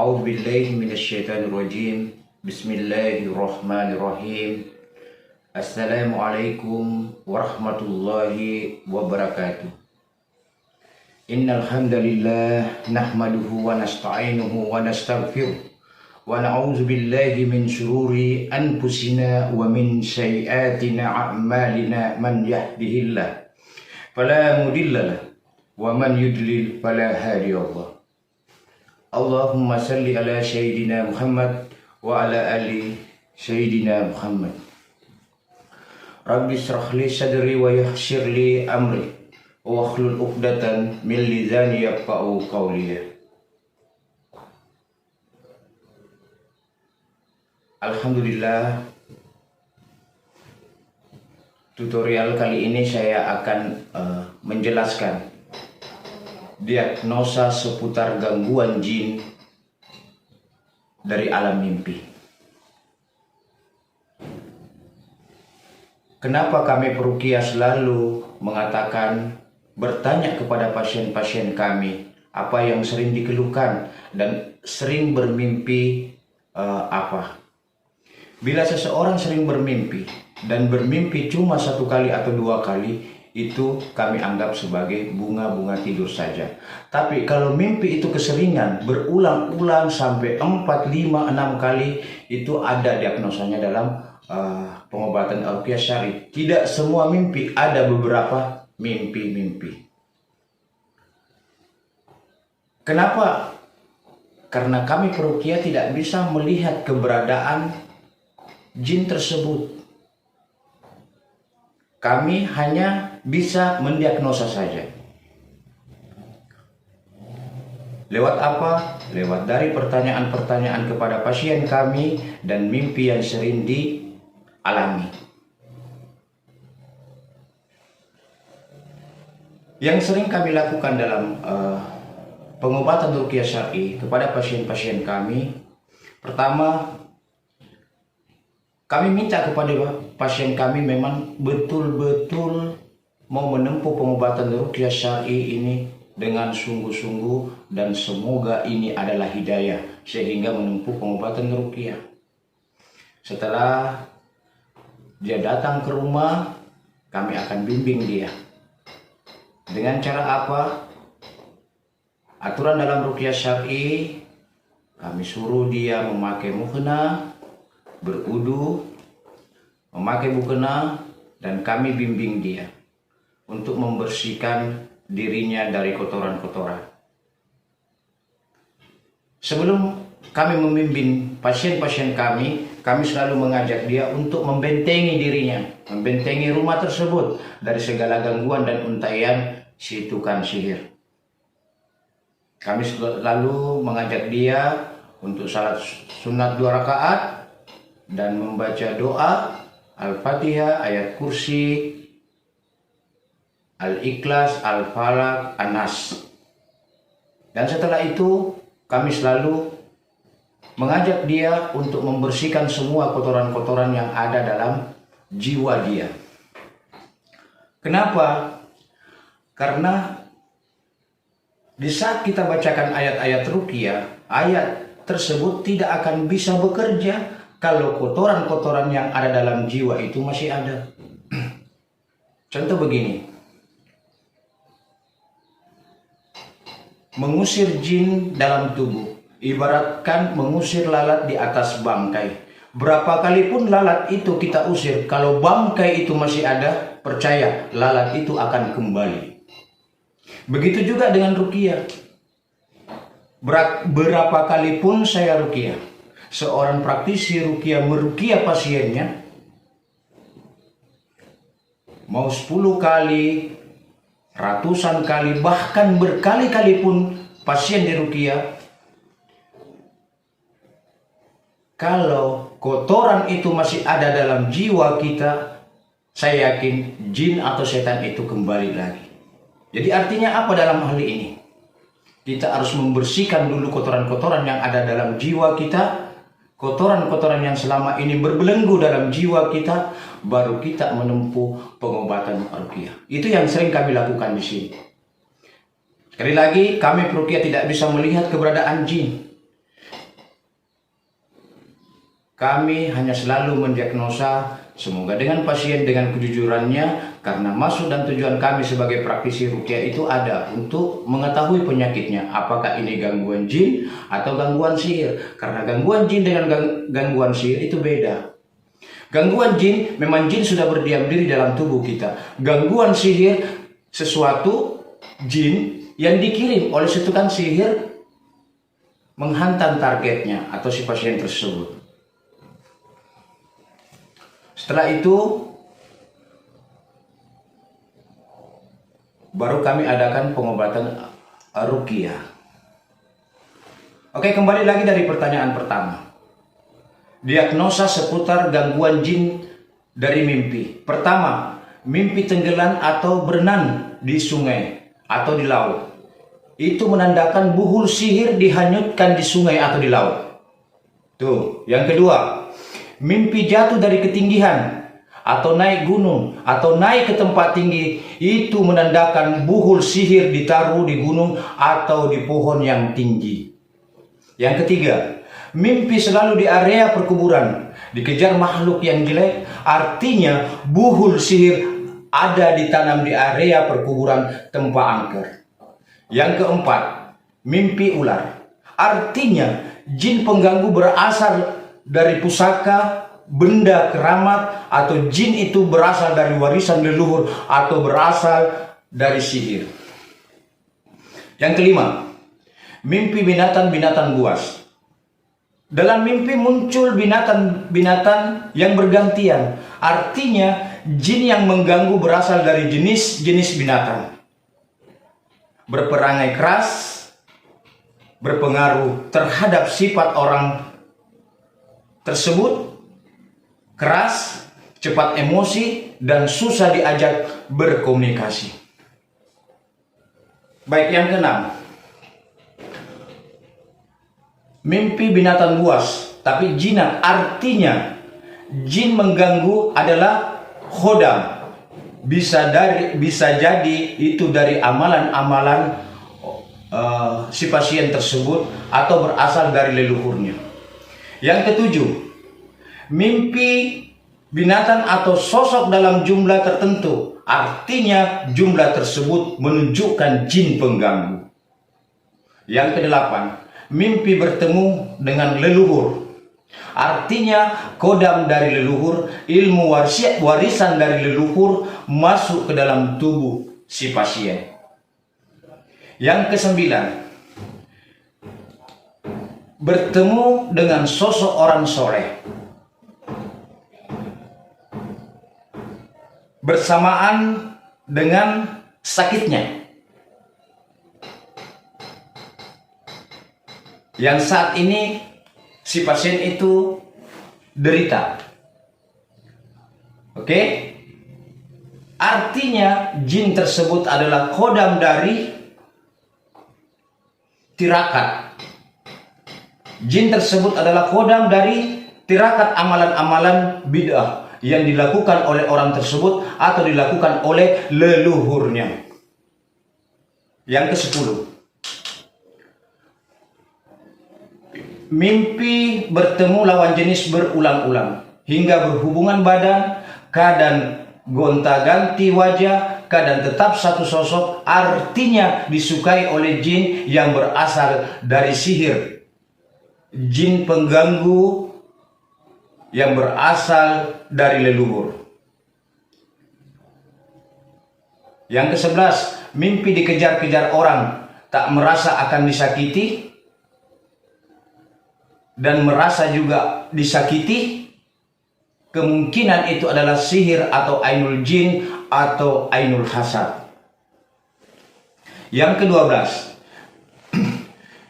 A'udzu billahi minasyaitonir rajim. Bismillahirrahmanirrahim. Assalamualaikum warahmatullahi wabarakatuh. Innal hamdalillah nahmaduhu wa nasta'inuhu wa nastaghfiruh wa na'udzu billahi min shururi anfusina wa min sayyiati a'malina. Man yahdihillah fala mudhillalah wa man yudlil fala hadiyalah. Allahumma salli ala sayyidina Muhammad wa ala ali sayyidina Muhammad. Rabbi shrah li sadri wa yassir li amri wa hlul 'uqdatan min lisani yafqahu qawli. Alhamdulillah, tutorial kali ini saya akan menjelaskan diagnosa seputar gangguan jin dari alam mimpi. Kenapa kami peruqyah selalu mengatakan, bertanya kepada pasien-pasien kami apa yang sering dikeluhkan dan sering bermimpi apa. Bila seseorang sering bermimpi dan bermimpi cuma 1 kali atau 2 kali, itu kami anggap sebagai bunga-bunga tidur saja. Tapi kalau mimpi itu keseringan, berulang-ulang sampai 4, 5, 6 kali, itu ada diagnosanya dalam pengobatan ruqyah syar'i. Tidak semua mimpi, ada beberapa mimpi-mimpi. Kenapa? Karena kami peruqyah tidak bisa melihat keberadaan jin tersebut. Kami hanya bisa mendiagnosa saja. Lewat apa? Lewat dari pertanyaan-pertanyaan kepada pasien kami dan mimpi yang sering dialami. Yang sering kami lakukan dalam pengobatan ruqyah syar'i kepada pasien-pasien kami, pertama, kami minta kepada pasien kami memang betul-betul mau menempuh pengobatan ruqyah syar'i ini dengan sungguh-sungguh, dan semoga ini adalah hidayah sehingga menempuh pengobatan ruqyah. Setelah dia datang ke rumah, kami akan bimbing dia. Dengan cara apa? Aturan dalam ruqyah syar'i, kami suruh dia memakai mukena, berudu, memakai mukena, dan kami bimbing dia untuk membersihkan dirinya dari kotoran-kotoran. Sebelum kami membimbing pasien-pasien kami selalu mengajak dia untuk membentengi dirinya, membentengi rumah tersebut dari segala gangguan dan untaian si tukang sihir. Kami selalu mengajak dia untuk salat sunat 2 rakaat dan membaca doa Al-Fatihah, ayat kursi, Al-Ikhlas, Al-Falaq, An-Nas. Dan setelah itu kami selalu mengajak dia untuk membersihkan semua kotoran-kotoran yang ada dalam jiwa dia. Kenapa? Karena di saat kita bacakan ayat-ayat ruqyah, ayat tersebut tidak akan bisa bekerja kalau kotoran-kotoran yang ada dalam jiwa itu masih ada. Contoh begini, mengusir jin dalam tubuh, ibaratkan mengusir lalat di atas bangkai. Berapa kali pun lalat itu kita usir, kalau bangkai itu masih ada, percaya lalat itu akan kembali. Begitu juga dengan ruqyah. Berapa kali pun saya ruqyah, seorang praktisi ruqyah meruqyah pasiennya, mau 10 kali, ratusan kali, bahkan berkali-kali pun pasien diruqyah, kalau kotoran itu masih ada dalam jiwa kita, saya yakin jin atau setan itu kembali lagi. Jadi artinya apa dalam hal ini? Kita harus membersihkan dulu kotoran-kotoran yang ada dalam jiwa kita, kotoran-kotoran yang selama ini berbelenggu dalam jiwa kita, baru kita menempuh pengobatan ruqyah. Itu yang sering kami lakukan di sini. Sekali lagi, kami peruqyah tidak bisa melihat keberadaan jin. kami hanya selalu mendiagnosa, semoga dengan pasien dengan kejujurannya, karena maksud dan tujuan kami sebagai praktisi ruqyah itu ada untuk mengetahui penyakitnya, apakah ini gangguan jin atau gangguan sihir. Karena gangguan jin dengan gangguan sihir itu beda. Gangguan jin, memang jin sudah berdiam diri dalam tubuh kita. Gangguan sihir, sesuatu jin yang dikirim oleh si tukang sihir menghantam targetnya atau si pasien tersebut. Setelah itu baru kami adakan pengobatan ruqyah. Oke, kembali lagi dari pertanyaan pertama. Diagnosa seputar gangguan jin dari mimpi. Pertama, mimpi tenggelam atau berenang di sungai atau di laut. Itu menandakan buhul sihir dihanyutkan di sungai atau di laut. Tuh, yang kedua, mimpi jatuh dari ketinggian atau naik gunung atau naik ke tempat tinggi, itu menandakan buhul sihir ditaruh di gunung atau di pohon yang tinggi. Yang ketiga, mimpi selalu di area perkuburan, dikejar makhluk yang jelek, artinya buhul sihir ada ditanam di area perkuburan tempat angker. Yang keempat, mimpi ular, artinya jin pengganggu berasal dari pusaka, benda keramat, atau jin itu berasal dari warisan leluhur atau berasal dari sihir. Yang kelima, mimpi binatang-binatang buas. Dalam mimpi muncul binatang-binatang yang bergantian, artinya jin yang mengganggu berasal dari jenis-jenis binatang. Berperangai keras, berpengaruh terhadap sifat orang tersebut, keras, cepat emosi, dan susah diajak berkomunikasi. Baik, yang keenam, mimpi binatang buas tapi jinak, artinya jin mengganggu adalah khodam. Bisa jadi itu dari amalan-amalan si pasien tersebut atau berasal dari leluhurnya. Yang ketujuh, mimpi binatang atau sosok dalam jumlah tertentu, artinya jumlah tersebut menunjukkan jin pengganggu. Yang kedelapan, mimpi bertemu dengan leluhur, artinya kodam dari leluhur, ilmu warisan dari leluhur masuk ke dalam tubuh si pasien. Yang kesembilan, bertemu dengan sosok orang soleh bersamaan dengan sakitnya, yang saat ini si pasien itu derita. Oke? Artinya jin tersebut adalah kodam dari tirakat. Jin tersebut adalah kodam dari tirakat amalan-amalan bid'ah yang dilakukan oleh orang tersebut atau dilakukan oleh leluhurnya. Yang ke-10, mimpi bertemu lawan jenis berulang-ulang hingga berhubungan badan, kadang gonta-ganti wajah, kadang tetap satu sosok, artinya disukai oleh jin yang berasal dari sihir, jin pengganggu yang berasal dari leluhur. Yang ke-11, mimpi dikejar-kejar orang, tak merasa akan disakiti dan merasa juga disakiti. Kemungkinan itu adalah sihir atau ainul jin atau ainul hasad. Yang ke-12,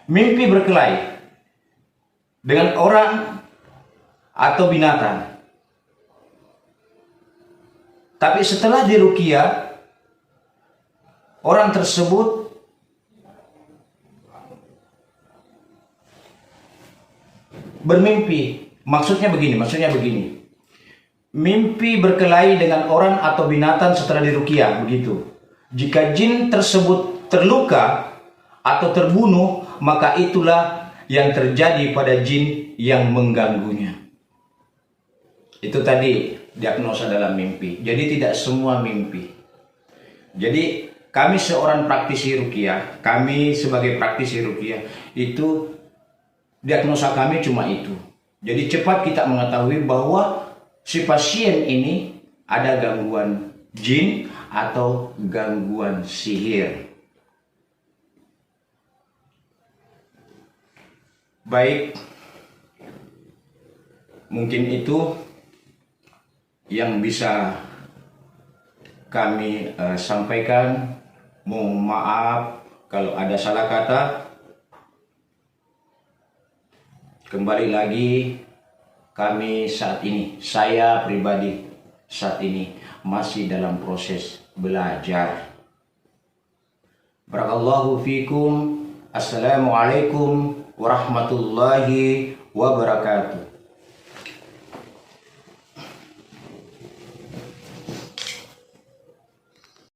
mimpi berkelahi dengan orang atau binatang, tapi setelah diruqyah orang tersebut bermimpi. Maksudnya begini. Mimpi berkelahi dengan orang atau binatang setelah diruqyah, begitu. Jika jin tersebut terluka atau terbunuh, maka itulah yang terjadi pada jin yang mengganggunya. Itu tadi diagnosa dalam mimpi. Jadi tidak semua mimpi. Jadi kami seorang praktisi ruqyah, kami sebagai praktisi ruqyah itu diagnosa kami cuma itu. Jadi cepat kita mengetahui bahwa si pasien ini ada gangguan jin atau gangguan sihir. Baik, mungkin itu yang bisa kami sampaikan. Mohon maaf kalau ada salah kata. Kembali lagi, kami saat ini, saya pribadi saat ini masih dalam proses belajar. Barakallahu fikum. Assalamualaikum warahmatullahi wabarakatuh.